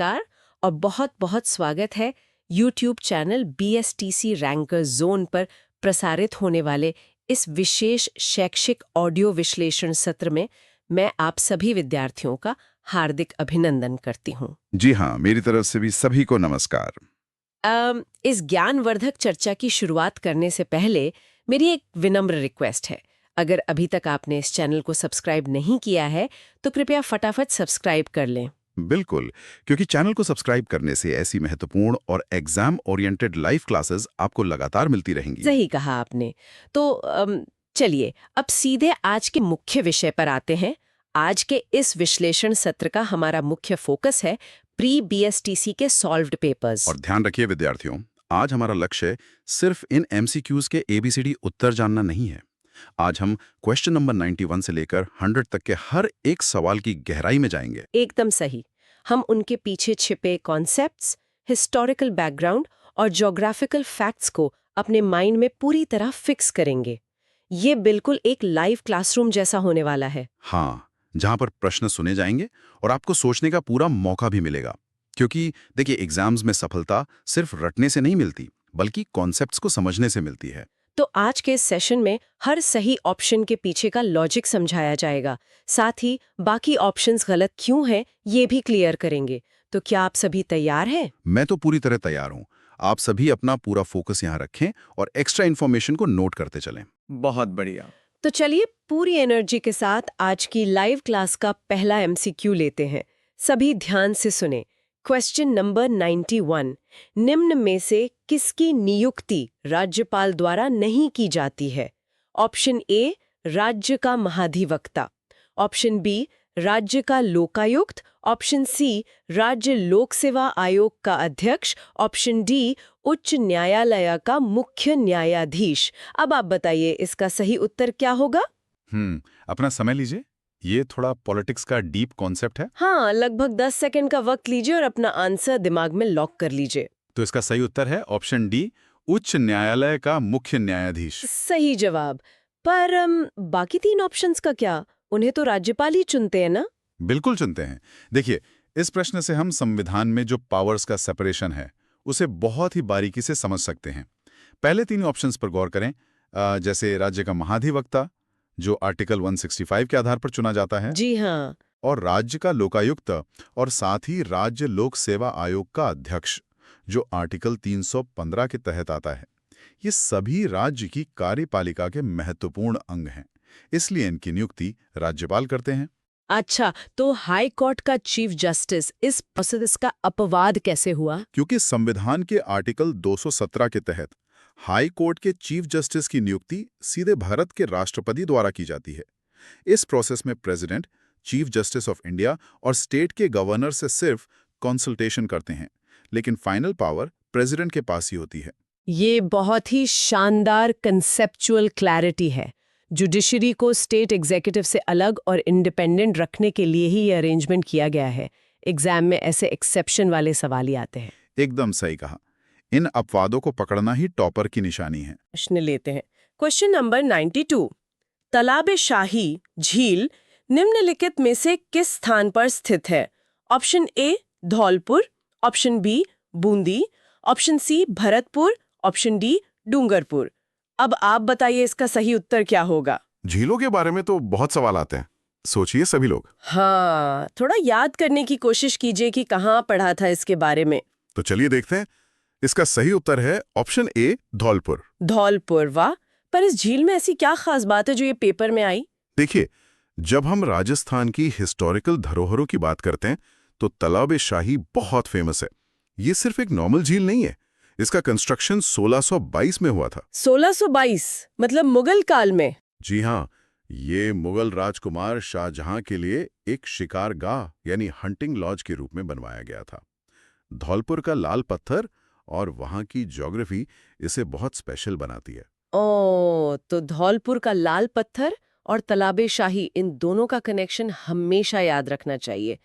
नमस्कार और बहुत बहुत स्वागत है YouTube channel BSTC ranker zone पर प्रसारित होने वाले इस विशेष शैक्षिक ऑडियो विश्लेषण सत्र में मैं आप सभी विद्यार्थियों का हार्दिक अभिनंदन करती हूँ। जी हाँ, मेरी तरफ से भी सभी को नमस्कार। इस ज्ञानवर्धक चर्चा की शुरुआत करने से पहले मेरी एक विनम्र रिक्वेस्ट है। अगर अभी तक आपने इस चैनल को सब्सक्राइब नहीं किया है तो कृपया फटाफट सब्सक्राइब कर लें। बिल्कुल, क्योंकि चैनल को सब्सक्राइब करने से ऐसी महत्वपूर्ण और एग्जाम ओरिएंटेड लाइव क्लासेस आपको लगातार मिलती रहेंगी। सही कहा आपने। तो चलिए अब सीधे आज के मुख्य विषय पर आते हैं। आज के इस विश्लेषण सत्र का हमारा मुख्य फोकस है प्री BSTC के सॉल्व्ड पेपर्स। और ध्यान रखिए विद्यार्थियों, आज हमारा लक्ष्य सिर्फ इन MCQs के ABCD उत्तर जानना नहीं है। आज हम क्वेश्चन नंबर 91 से लेकर 100 तक के हर एक सवाल की गहराई में जाएंगे। एकदम सही। हम उनके पीछे छिपे कॉन्सेप्ट्स, हिस्टोरिकल बैकग्राउंड और ज्योग्राफिकल फैक्ट्स को अपने माइंड में पूरी तरह फिक्स करेंगे। ये बिल्कुल एक लाइव क्लासरूम जैसा होने वाला है। हाँ, जहां पर प्रश्न सुने जाएंगे और आपको सोचने का पूरा मौका भी मिलेगा। क्योंकि देखिए, एग्जाम्स में सफलता सिर्फ रटने से नहीं मिलती, बल्कि कॉन्सेप्ट्स को समझने से मिलती है। तो आज के इस सेशन में हर सही ऑप्शन के पीछे का लॉजिक समझाया जाएगा। साथ ही बाकी ऑप्शंस गलत क्यों हैं, ये भी क्लियर करेंगे। तो क्या आप सभी तैयार हैं? मैं तो पूरी तरह तैयार हूँ। आप सभी अपना पूरा फोकस यहाँ रखें और एक्स्ट्रा इन्फॉर्मेशन को नोट करते चलें। बहुत बढ़िया। तो चलिए पूरी एनर्जी के साथ आज की लाइव क्लास का पहला MCQ लेते हैं। सभी ध्यान से सुने। Question number 91। निम्न में से किसकी नियुक्ति राज्यपाल द्वारा नहीं की जाती है? ऑप्शन ए राज्य का महाधिवक्ता, ऑप्शन बी राज्य का लोकायुक्त, ऑप्शन सी राज्य लोक सेवा आयोग का अध्यक्ष, ऑप्शन डी उच्च न्यायालय का मुख्य न्यायाधीश। अब आप बताइए इसका सही उत्तर क्या होगा? अपना समय लीजिए। ये थोड़ा पॉलिटिक्स का डीप कॉन्सेप्ट है। हाँ, लगभग 10 सेकंड का वक्त लीजिए और अपना आंसर दिमाग में लॉक कर लीजिए। तो इसका सही उत्तर है ऑप्शन डी, उच्च न्यायालय का मुख्य न्यायाधीश। सही जवाब। पर बाकी 3 ऑप्शंस का क्या? उन्हें तो राज्यपाल ही चुनते हैं ना? बिल्कुल चुनते हैं। देखिए, इस प्रश्न से हम संविधान में जो पावर्स का सेपरेशन है उसे बहुत ही बारीकी से समझ सकते हैं। पहले 3 ऑप्शंस पर गौर करें, जैसे राज्य का महाधिवक्ता, जो आर्टिकल 165 के आधार पर चुना जाता है। जी हाँ। और राज्य का लोकायुक्त और साथ ही राज्य लोक सेवा आयोग का अध्यक्ष, जो आर्टिकल 315 के तहत आता है। ये सभी राज्य की कार्यपालिका के महत्वपूर्ण अंग हैं, इसलिए इनकी नियुक्ति राज्यपाल करते हैं। अच्छा, तो हाई कोर्ट का चीफ जस्टिस इस प्रोसेस का अपवाद कैसे हुआ? क्योंकि संविधान के आर्टिकल 217 के तहत हाई कोर्ट के चीफ जस्टिस की नियुक्ति सीधे भारत के राष्ट्रपति द्वारा की जाती है। इस प्रोसेस में president, chief justice of India और स्टेट के गवर्नर से सिर्फ कंसल्टेशन करते हैं, लेकिन फाइनल पावर प्रेसिडेंट के पास ही होती है। ये बहुत ही शानदार कंसेप्चुअल क्लैरिटी है। जुडिशरी को स्टेट एग्जीक्यूटिव से अलग और इंडिपेंडेंट रखने के लिए ही ये अरेंजमेंट किया गया है। एग्जाम में ऐसे एक्सेप्शन वाले सवाल ही आते हैं। एकदम सही कहा। इन अपवादों को पकड़ना ही टॉपर की निशानी है। प्रश्न लेते हैं। Question number 92। तालाब-ए-शाही झील निम्नलिखित में से किस स्थान पर स्थित है? Option A Dholpur, option B Bundi, option C Bharatpur, option D Dungarpur. अब आप बताइए इसका सही उत्तर क्या होगा? झीलों के बारे में तो बहुत सवाल आते हैं, सोचिए सभी लोग। हाँ, थोड़ा याद करने की कोशिश कीजिए कि कहाँ पढ़ा था इसके बारे में। तो चलिए देखते हैं। इसका सही उत्तर है ऑप्शन ए धौलपुर। धौलपुर, वाह। पर इस झील में ऐसी क्या खास बात है जो ये पेपर में आई? देखिए, जब हम राजस्थान की हिस्टोरिकल धरोहरों की बात करते हैं तो तालाब-ए-शाही बहुत फेमस है। ये सिर्फ एक नॉर्मल झील नहीं है, इसका कंस्ट्रक्शन 1622 में हुआ था। 1622 मतलब मुगल काल में? जी हाँ, ये मुगल राजकुमार शाहजहां के लिए एक शिकारगाह यानी हंटिंग लॉज के रूप में बनवाया गया था। धौलपुर का लाल पत्थर और वहां की ज्योग्राफी इसे बहुत स्पेशल बनाती है। ओह, तो धौलपुर का लाल पत्थर और तालाब-ए-शाही, इन दोनों का कनेक्शन हमेशा याद रखना चाहिए।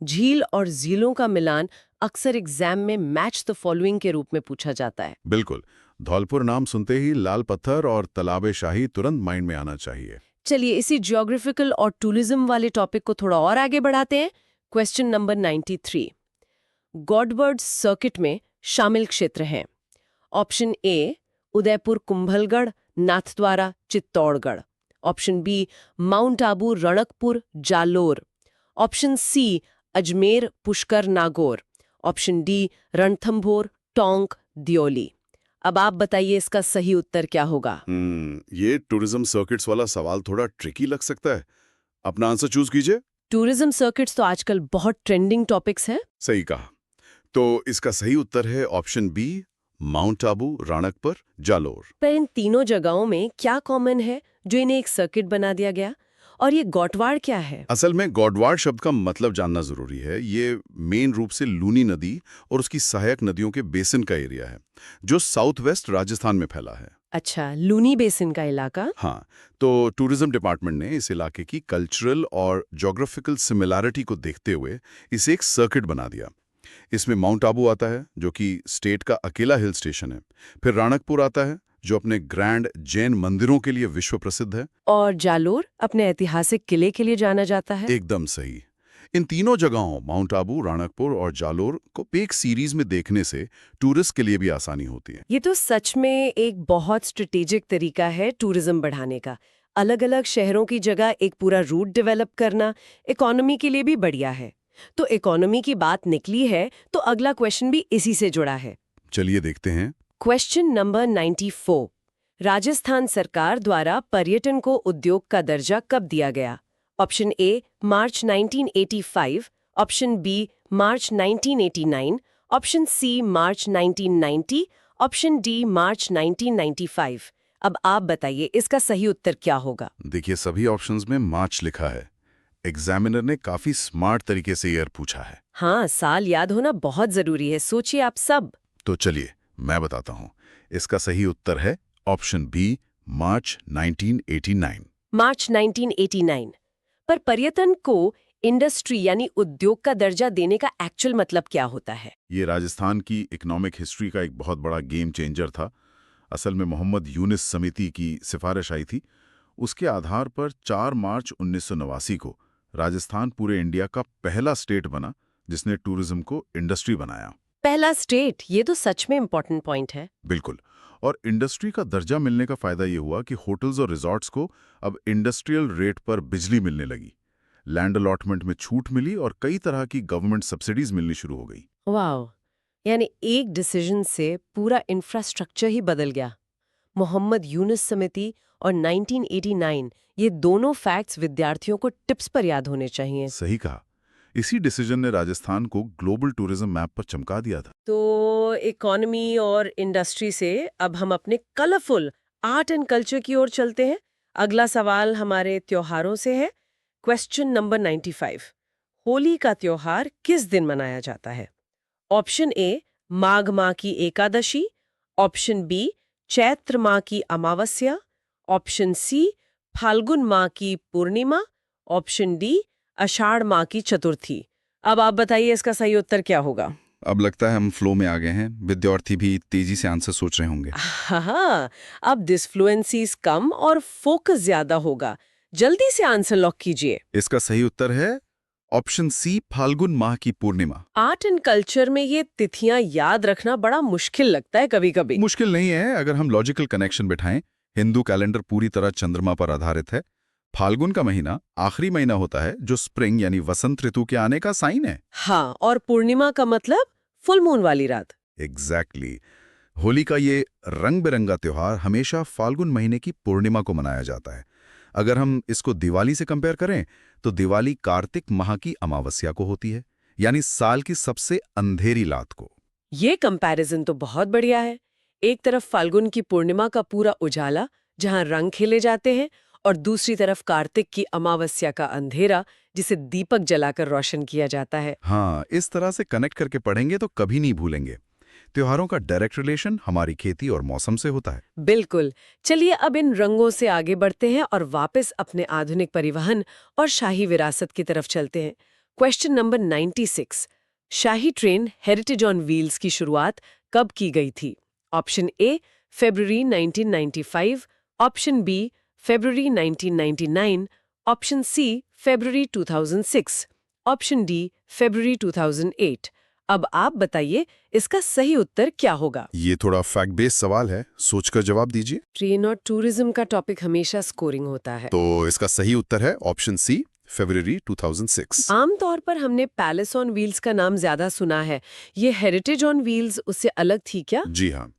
झील और झीलों का मिलान अक्सर एग्जाम में मैच द फॉलोइंग के रूप में पूछा जाता है। बिल्कुल, धौलपुर नाम सुनते ही लाल पत्थर और तालाब-ए-शाही तुरंत माइंड में आना चाहिए। चलिए इसी ज्योग्राफिकल और टूरिज्म वाले टॉपिक को थोड़ा और आगे बढ़ाते हैं। Question number 93। गॉडवर्ड सर्किट में शामिल क्षेत्र हैं? Option A Udaipur Kumbhalgarh Nathdwara Chittorgarh, option B Mount Abu Ranakpur Jalore, option C Ajmer Pushkar Nagaur, option D Ranthambore Tonk Deoli. अब आप बताइए इसका सही उत्तर क्या होगा? ये टूरिज्म सर्किट्स वाला सवाल थोड़ा ट्रिकी लग सकता है। अपना आंसर चूज कीजिए। टूरिज्म सर्किट्स तो आजकल बहुत ट्रेंडिंग टॉपिक्स हैं। सही कहा। तो इसका सही उत्तर है option B Mount Abu Ranakpur Jalore. पर इन तीनों जगहों में क्या कॉमन है जो इन्हें एक सर्किट बना दिया गया? और ये गौटवाड़ क्या है? असल में गौडवाड़ शब्द का मतलब जानना जरूरी है। ये मेन रूप से लूनी नदी और उसकी सहायक नदियों के बेसिन का एरिया है जो साउथ वेस्ट राजस्थान में फैला है। अच्छा, लूनी बेसिन का इलाका। हाँ, तो टूरिज्म डिपार्टमेंट ने इस इलाके की कल्चरल और ज्योग्राफिकल सिमिलैरिटी को देखते हुए इसे एक सर्किट बना दिया। इसमें माउंट आबू आता है जो कि स्टेट का अकेला हिल स्टेशन है। फिर रणकपुर आता है जो अपने ग्रैंड जैन मंदिरों के लिए विश्व प्रसिद्ध है। और जालोर अपने ऐतिहासिक किले के लिए जाना जाता है। एकदम सही। इन तीनों जगहों माउंट आबू, रणकपुर और जालोर को एक सीरीज में देखने से टूरिस्ट के लिए भी आसानी होती है। ये तो सच में एक बहुत स्ट्रेटेजिक तरीका है टूरिज्म बढ़ाने का। अलग-अलग शहरों की जगह एक पूरा रूट डेवलप करना इकोनॉमी के लिए भी बढ़िया है। तो इकोनॉमी की बात निकली है तो अगला क्वेश्चन भी इसी से जुड़ा है। चलिए देखते हैं। Question number 94। राजस्थान सरकार द्वारा पर्यटन को उद्योग का दर्जा कब दिया गया? Option A March 1985, option B March 1989, option C March 1990, option D March 1995। अब आप बताइए इसका सही उत्तर क्या होगा? देखिए, सभी ऑप्शंस में मार्च लिखा है। एग्जामिनर ने काफी स्मार्ट तरीके से ईयर पूछा है। हाँ, साल याद होना बहुत जरूरी है, सोचिए आप सब। तो चलिए मैं बताता हूँ। इसका सही उत्तर है ऑप्शन बी मार्च 1989। मार्च 1989। पर पर्यटन को इंडस्ट्री यानी उद्योग का दर्जा देने का एक्चुअल मतलब क्या होता है? ये राजस्थान की इकोनॉमिक हिस्ट्री का एक बहुत बड़ा गेम चेंजर था। असल में मोहम्मद यूनिस समिति की सिफारिश आई थी। उसके आधार पर 4 मार्च 1989 को राजस्थान पूरे इंडिया का पहला स्टेट बना जिसने टूरिज्म को इंडस्ट्री बनाया। पहला स्टेट, ये तो सच में इम्पोर्टेंट पॉइंट है। बिल्कुल। और इंडस्ट्री का दर्जा मिलने का फायदा ये हुआ कि होटल्स और रिजॉर्ट्स को अब इंडस्ट्रियल रेट पर बिजली मिलने लगी, लैंड अलॉटमेंट में छूट मिली और कई तरह की गवर्नमेंट सब्सिडीज मिलनी शुरू हो गई। वाह, यानी एक डिसीजन से पूरा इंफ्रास्ट्रक्चर ही बदल गया। मोहम्मद यूनुस समिति और 1989, ये दोनों फैक्ट्स विद्यार्थियों को टिप्स पर याद होने चाहिए। सही कहा। इसी डिसीजन ने राजस्थान को ग्लोबल टूरिज्म मैप पर चमका दिया था। तो इकोनॉमी और इंडस्ट्री से अब हम अपने कलरफुल आर्ट एंड कल्चर की ओर चलते हैं। अगला सवाल हमारे त्योहारों से है। Question number 95। होली का त्योहार किस दिन मनाया जाता है? ऑप्शन ए माघ माह की एकादशी, ऑप्शन बी चैत्र माह की अमावस्या, ऑप्शन सी फाल्गुन माह की पूर्णिमा, ऑप्शन डी आषाढ़ माह की चतुर्थी। अब आप बताइए इसका सही उत्तर क्या होगा? अब लगता है हम फ्लो में आ गए हैं। विद्यार्थी भी तेजी से आंसर सोच रहे होंगे। हाँ, अब डिस्फ्लुएंसीज कम और फोकस ज्यादा होगा। जल्दी से आंसर लॉक कीजिए। इसका सही उत्तर है ऑप्शन सी फाल्गुन माह की पूर्णिमा। आर्ट एंड कल्चर में ये तिथियां याद रखना बड़ा मुश्किल लगता है कभी-कभी। मुश्किल नहीं है अगर हम लॉजिकल कनेक्शन बिठाएं। हिंदू कैलेंडर पूरी तरह चंद्रमा पर आधारित है। फाल्गुन का महीना आखिरी महीना होता है जो स्प्रिंग यानी वसंत ऋतु के आने का साइन है। हाँ, और पूर्णिमा का मतलब फुल मून वाली रात। एग्जैक्टली। होली का ये रंग बिरंगा त्योहार हमेशा फाल्गुन महीने की पूर्णिमा को मनाया जाता है। अगर हम इसको दिवाली से कंपेयर करें तो दिवाली कार्तिक माह की अमावस्या को होती है, यानी साल की सबसे अंधेरी रात को। ये कंपैरिजन तो बहुत बढ़िया है। एक तरफ फाल्गुन की पूर्णिमा का पूरा उजाला जहां रंग खेले जाते हैं, और दूसरी तरफ कार्तिक की अमावस्या का अंधेरा जिसे दीपक जलाकर रोशन किया जाता है। हाँ, इस तरह से कनेक्ट करके पढ़ेंगे तो कभी नहीं भूलेंगे। त्योहारों का डायरेक्ट रिलेशन हमारी खेती और मौसम से होता है। बिल्कुल। चलिए अब इन रंगों से आगे बढ़ते हैं और वापस अपने आधुनिक परिवहन और शाही विरासत की तरफ चलते हैं। Question number 96। शाही ट्रेन हेरिटेज ऑन व्हील्स की शुरुआत कब की गई थी? ऑप्शन ए फरवरी 1995, ऑप्शन बी फरवरी 1999, ऑप्शन सी फरवरी 2006, ऑप्शन डी फरवरी 2008। अब आप बताइए इसका सही उत्तर क्या होगा। ये थोड़ा फैक्ट बेस्ड सवाल है, सोचकर जवाब दीजिए। ट्रेन और टूरिज्म का टॉपिक हमेशा स्कोरिंग होता है। तो इसका सही उत्तर है ऑप्शन सी, फरवरी 2006। आमतौर पर हमने पैलेस ऑन व्हील्स का नाम ज्यादा सुना है, ये हेरिटेज ऑन व्हील्स उससे अलग थी क्या? जी हाँ,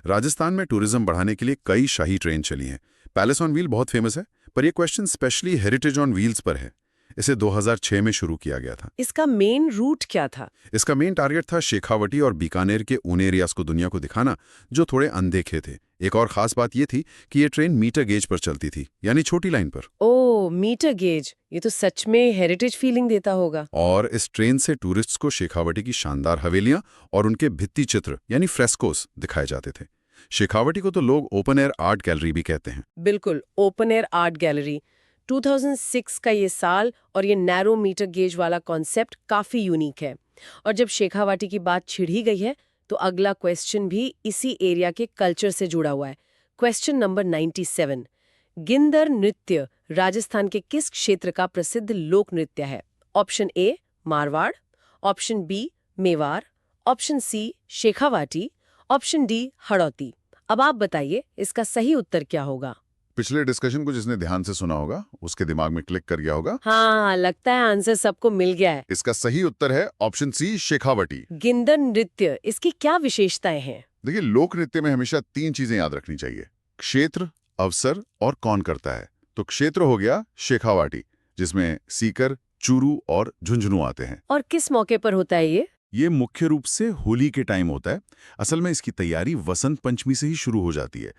राजस्थान में टूरिज्म बढ़ाने के लिए कई शाही ट्रेन चली हैं। पैलेस ऑन व्हील बहुत फेमस है, पर यह question specially heritage on wheels पर है। इसे 2006 में शुरू किया गया था। इसका मेन रूट क्या था? इसका मेन टारगेट था शेखावटी और बीकानेर के उन एरियाज को दुनिया को दिखाना जो थोड़े अनदेखे थे। एक और खास बात ये थी कि ये ट्रेन मीटर गेज पर चलती थी, यानी छोटी लाइन पर। ओह, मीटर गेज, ये तो सच में हेरिटेज फीलिंग देता होगा। और इस ट्रेन से टूरिस्ट्स को शेखावटी की शानदार हवेलियां और उनके भित्ति चित्र यानी फ्रेस्कोस दिखाए जाते थे। शेखावटी को तो लोग ओपन एयर आर्ट गैलरी भी कहते हैं। बिल्कुल, ओपन एयर आर्ट गैलरी। 2006 का ये साल और ये नैरो मीटर गेज वाला कॉन्सेप्ट काफी यूनिक है। और जब शेखावाटी की बात छिड़ ही गई है तो अगला क्वेश्चन भी इसी एरिया के कल्चर से जुड़ा हुआ है। Question number 97। गिंदर नृत्य राजस्थान के किस क्षेत्र का प्रसिद्ध लोक नृत्य है? Option A Marwar, option B Mewar, option C Shekhawati, option D Hadoti. अब आप बताइए इसका सही उत्तर क्या होगा? पिछले डिस्कशन को जिसने ध्यान से सुना होगा उसके दिमाग में क्लिक कर गया होगा। हाँ, लगता है आंसर सबको मिल गया है। इसका सही उत्तर है ऑप्शन सी, शेखावटी। गिंदर नृत्य, इसकी क्या विशेषताएं हैं? देखिए, लोक नृत्य में हमेशा 3 चीजें याद रखनी चाहिए: क्षेत्र, अवसर और कौन करता है। तो क्षेत्र हो गया शेखावाटी, जिसमें सीकर, चूरू और झुंझुनू आते हैं। और किस मौके पर होता है ये? ये मुख्य रूप से होली के टाइम होता है। असल में इसकी तैयारी वसंत पंचमी से ही शुरू हो जाती है।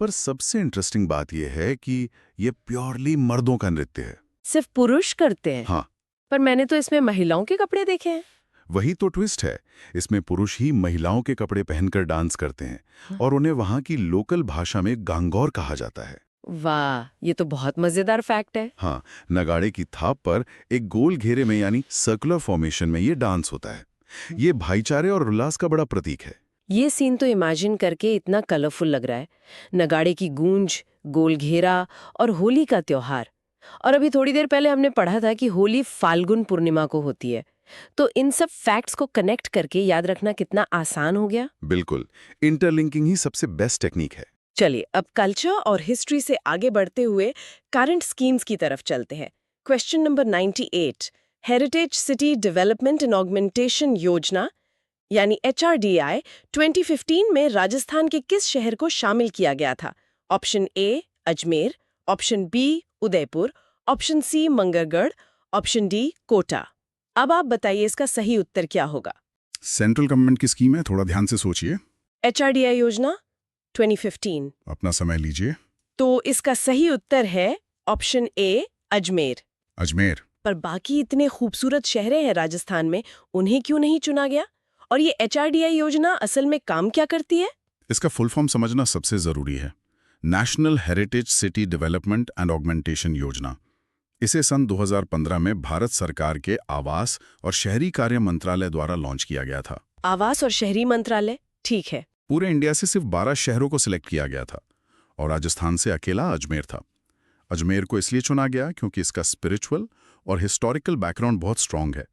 पर सबसे इंटरेस्टिंग बात यह है कि ये प्योरली मर्दों का नृत्य है। सिर्फ पुरुष करते हैं? हाँ, पर मैंने तो इसमें महिलाओं के कपड़े देखे हैं। वही तो ट्विस्ट है। इसमें पुरुष ही महिलाओं के कपड़े पहनकर डांस करते हैं और उन्हें वहां की लोकल भाषा में गांगौर कहा जाता है। वाह, ये तो बहुत मजेदार फैक्ट है। हाँ, नगाड़े की थाप पर एक गोल घेरे में यानी सर्कुलर फॉर्मेशन में ये डांस होता है। ये भाईचारे और उल्लास का बड़ा प्रतीक है। ये सीन तो इमेजिन करके इतना कलरफुल लग रहा है। नगाड़े की गूंज, गोल घेरा और होली का त्योहार। और अभी थोड़ी देर पहले हमने पढ़ा था कि होली फाल्गुन पूर्णिमा को होती है। तो इन सब फैक्ट्स को कनेक्ट करके याद रखना कितना आसान हो गया। बिल्कुल, इंटरलिंकिंग ही सबसे बेस्ट टेक्निक है। चलिए अब कल्चर और हिस्ट्री से आगे बढ़ते हुए करंट स्कीम्स की तरफ चलते हैं। Question number 98। Heritage city development and augmentation योजना यानी HRDI 2015 में राजस्थान के किस शहर को शामिल किया गया था? Option A Ajmer, option B Udaipur, option C Mangalgarh, option D Kota. अब आप बताइए इसका सही उत्तर क्या होगा? सेंट्रल गवर्नमेंट की स्कीम है, थोड़ा ध्यान से सोचिए। HRDI योजना 2015। अपना समय लीजिए। तो इसका सही उत्तर है ऑप्शन ए अजमेर। अजमेर। पर बाकी इतने खूबसूरत शहरें हैं राजस्थान में, उन्हें क्यों नहीं चुना गया? और ये HRDI योजना असल में काम क्या करती है? इसका फुल फॉर्म समझना सबसे जरूरी है। National heritage city development and augmentation योजना। इसे सन 2015 में भारत सरकार के आवास और शहरी कार्य मंत्रालय द्वारा लॉन्च किया गया था। आवास और शहरी मंत्रालय, ठीक है। पूरे इंडिया से सिर्फ 12 शहरों को सिलेक्ट किया गया था और राजस्थान से अकेला अजमेर था। अजमेर को इसलिए चुना गया क्योंकि इसका स्पिरिचुअल और हिस्टोरिकल बैकग्राउंड बहुत स्ट्रांग है।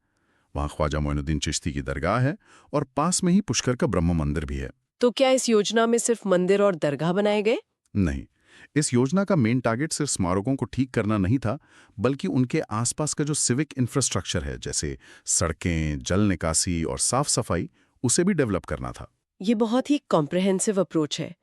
वहाँ ख्वाजा मोइनुद्दीन चिश्ती की दरगाह है और पास में ही पुष्कर का ब्रह्म मंदिर भी है। तो क्या इस योजना में सिर्फ मंदिर और दरगाह बनाए गए? नहीं, इस योजना का मेन टारगेट सिर्फ स्मारकों को ठीक करना नहीं था, बल्कि उनके आसपास का जो सिविक इंफ्रास्ट्रक्चर है, जैसे सड़कें, जल निकासी और साफ सफाई, उसे भी डेवलप करना था। ये बहुत ही कॉम्प्रिहेंसिव अप्रोच है।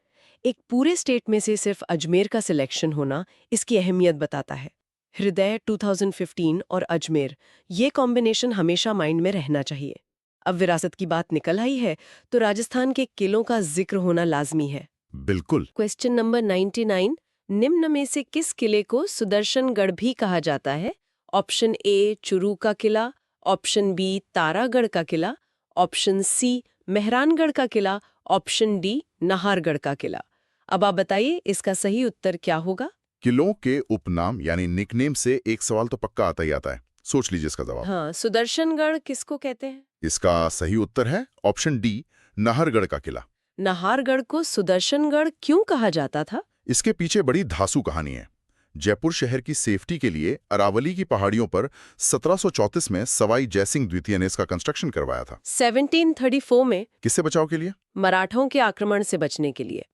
एक पूरे स्टेट में से सिर्फ अजमेर का सिलेक्शन होना इसकी अहमियत बताता है। हृदय 2015 और अजमेर, ये कॉम्बिनेशन हमेशा माइंड में रहना चाहिए। अब विरासत की बात निकल आई है तो राजस्थान के किलों का जिक्र होना लाजमी है। बिल्कुल। Question number 99। निम्न में से किस किले को सुदर्शनगढ़ भी कहा जाता है? ऑप्शन ए चुरू का किला, ऑप्शन बी तारागढ़ का किला, ऑप्शन सी मेहरानगढ़ का किला, ऑप्शन डी नाहरगढ़ का किला। अब आप बताइए इसका सही उत्तर क्या होगा? किलों के उपनाम यानी निकनेम से एक सवाल तो पक्का आता ही आता है। सोच लीजिए इसका जवाब। हाँ, सुदर्शनगढ़ किसको कहते हैं? इसका सही उत्तर है ऑप्शन डी, नाहरगढ़ का किला। नाहरगढ़ को सुदर्शनगढ़ क्यों कहा जाता था? इसके पीछे बड़ी धांसू कहानी है। जयपुर शहर की सेफ्टी के लिए अरावली की पहाड़ियों पर 1734 में सवाई जयसिंह द्वितीय ने इसका कंस्ट्रक्शन करवाया था। 1734 में किससे बचाव के लिए? मराठों के आक्रमण से बचने के लिए।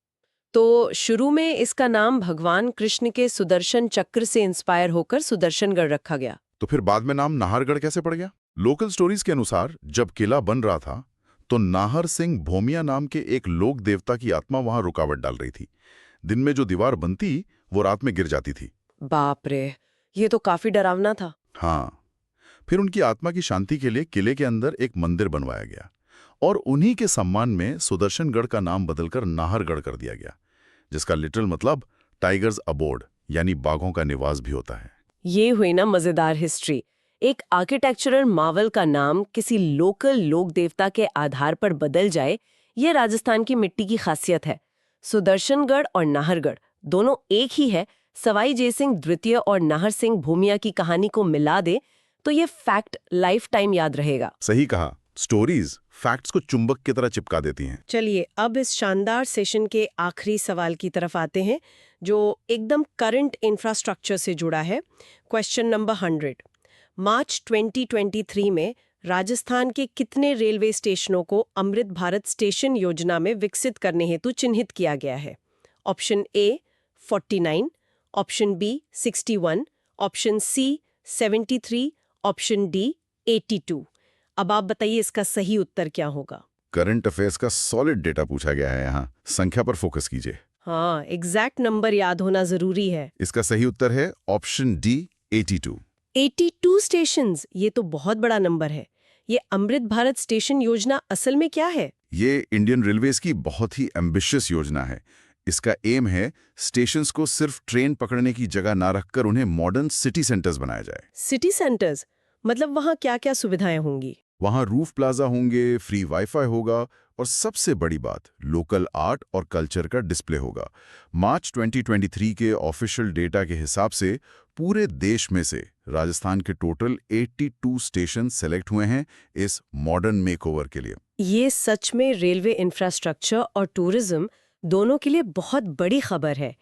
तो शुरू में इसका नाम भगवान कृष्ण के सुदर्शन चक्र से इंस्पायर होकर सुदर्शनगढ़ रखा गया। तो फिर बाद में नाम नाहरगढ़ कैसे पड़ गया? लोकल स्टोरीज के अनुसार जब किला बन रहा था तो नाहर सिंह भोमिया नाम के एक लोक देवता की आत्मा वहां रुकावट डाल रही थी। दिन में जो दीवार बनती वो रात में गिर जाती थी। बाप रे, ये तो काफी डरावना था। हाँ, फिर उनकी आत्मा की शांति के लिए किले के अंदर एक मंदिर बनवाया गया और उन्हीं के सम्मान में सुदर्शनगढ़ का नाम बदलकर नाहरगढ़ कर दिया गया, जिसका लिटरल मतलब टाइगर्स अबोर्ड यानी बाघों का निवास भी होता है। ये हुई ना मजेदार हिस्ट्री। एक आर्किटेक्चरल मार्वल का नाम किसी लोकल लोक देवता के आधार पर बदल जाए, ये राजस्थान की मिट्टी की खासियत है। सुदर्शनगढ़ और नाहरगढ़ दोनों एक ही है। सवाई जयसिंह द्वितीय और नाहर सिंह भूमिया की कहानी को मिला दे तो ये फैक्ट लाइफ टाइम याद रहेगा। सही कहा, स्टोरीज फैक्ट्स को चुंबक की तरह चिपका देती हैं। चलिए अब इस शानदार सेशन के आखिरी सवाल की तरफ आते हैं, जो एकदम करंट इंफ्रास्ट्रक्चर से जुड़ा है। Question number 100। मार्च 2023 में राजस्थान के कितने रेलवे स्टेशनों को अमृत भारत स्टेशन योजना में विकसित करने हेतु चिन्हित किया गया है? Option A 49, option B 61, option C 73, option D 82। अब आप बताइए इसका सही उत्तर क्या होगा? करंट अफेयर्स का सॉलिड डेटा पूछा गया है यहाँ, संख्या पर फोकस कीजिए। हाँ, एग्जैक्ट नंबर याद होना जरूरी है। इसका सही उत्तर है ऑप्शन डी 82। 82 स्टेशंस, ये तो बहुत बड़ा नंबर है। ये अमृत भारत स्टेशन योजना असल में क्या है? ये इंडियन रेलवेज की बहुत ही एम्बिशियस योजना है। इसका एम है स्टेशंस को सिर्फ ट्रेन पकड़ने की जगह ना रखकर उन्हें मॉडर्न सिटी सेंटर्स बनाया जाए। सिटी सेंटर्स मतलब वहाँ क्या-क्या सुविधाएं होंगी? वहाँ रूफ प्लाजा होंगे, फ्री वाईफाई होगा और सबसे बड़ी बात लोकल आर्ट और कल्चर का डिस्प्ले होगा। मार्च 2023 के ऑफिशियल डेटा के हिसाब से पूरे देश में से राजस्थान के टोटल 82 स्टेशन सेलेक्ट हुए हैं इस मॉडर्न मेकओवर के लिए। ये सच में रेलवे इंफ्रास्ट्रक्चर और टूरिज्म दोनों के लिए बहुत बड़ी खबर है।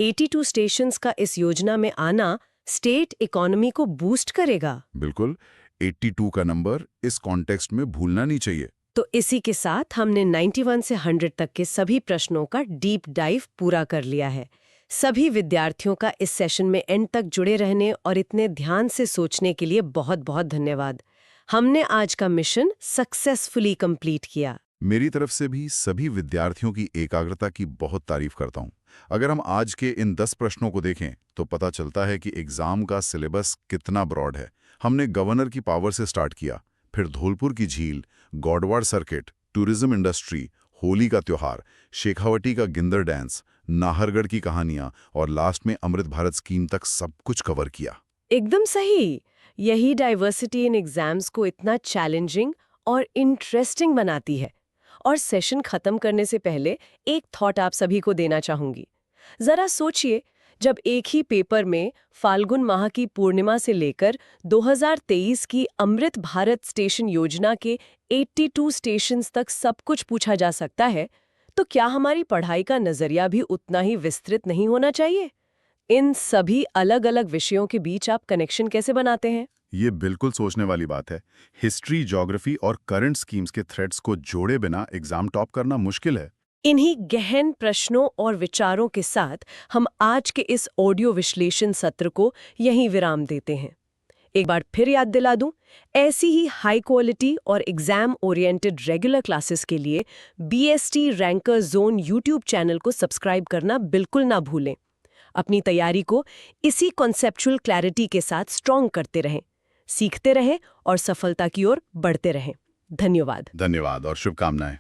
82 स्टेशंस का इस योजना में आना स्टेट इकोनॉमी को बूस्ट करेगा। बिल्कुल, 82 का नंबर इस कॉन्टेक्स्ट में भूलना नहीं चाहिए। तो इसी के साथ हमने 91 से 100 तक के सभी प्रश्नों का डीप डाइव पूरा कर लिया है। सभी विद्यार्थियों का इस सेशन में एंड तक जुड़े रहने और इतने ध्यान से सोचने के लिए बहुत बहुत धन्यवाद। हमने आज का मिशन सक्सेसफुली कंप्लीट किया। मेरी तरफ से भी सभी विद्यार्थियों की एकाग्रता की बहुत तारीफ करता हूँ। अगर हम आज के इन 10 प्रश्नों को देखें तो पता चलता है कि एग्जाम का सिलेबस कितना ब्रॉड है। हमने गवर्नर की पावर से स्टार्ट किया, फिर धौलपुर की झील, गौडवाड़ सर्किट, टूरिज्म इंडस्ट्री, होली का त्योहार, शेखावटी का गिंदर डांस, नाहरगढ़ की कहानियां और लास्ट में अमृत भारत स्कीम तक सब कुछ कवर किया। एकदम सही। यही डाइवर्सिटी इन एग्जाम्स को इतना चैलेंजिंग और इंटरेस्टिंग बनाती है। और सेशन खत्म करने से पहले एक थॉट आप सभी को देना चाहूंगी। जरा सोचिए, जब एक ही पेपर में फाल्गुन माह की पूर्णिमा से लेकर 2023 की अमृत भारत स्टेशन योजना के 82 स्टेशंस तक सब कुछ पूछा जा सकता है, तो क्या हमारी पढ़ाई का नजरिया भी उतना ही विस्तृत नहीं होना चाहिए? इन सभी अलग अलग विषयों के बीच आप कनेक्शन कैसे बनाते हैं? ये बिल्कुल सोचने वाली बात है। हिस्ट्री, ज्योग्राफी और करंट स्कीम्स के थ्रेड्स को जोड़े बिना एग्जाम टॉप करना मुश्किल है। इन्हीं गहन प्रश्नों और विचारों के साथ हम आज के इस ऑडियो विश्लेषण सत्र को यहीं विराम देते हैं। एक बार फिर याद दिला दूं, ऐसी ही हाई क्वालिटी और एग्जाम ओरिएंटेड रेगुलर क्लासेस के लिए BST ranker zone YouTube channel को सब्सक्राइब करना बिल्कुल ना भूलें। अपनी तैयारी को इसी कॉन्सेप्चुअल क्लैरिटी के साथ स्ट्रॉन्ग करते रहें, सीखते रहें और सफलता की ओर बढ़ते रहें। धन्यवाद। धन्यवाद और शुभकामनाएं।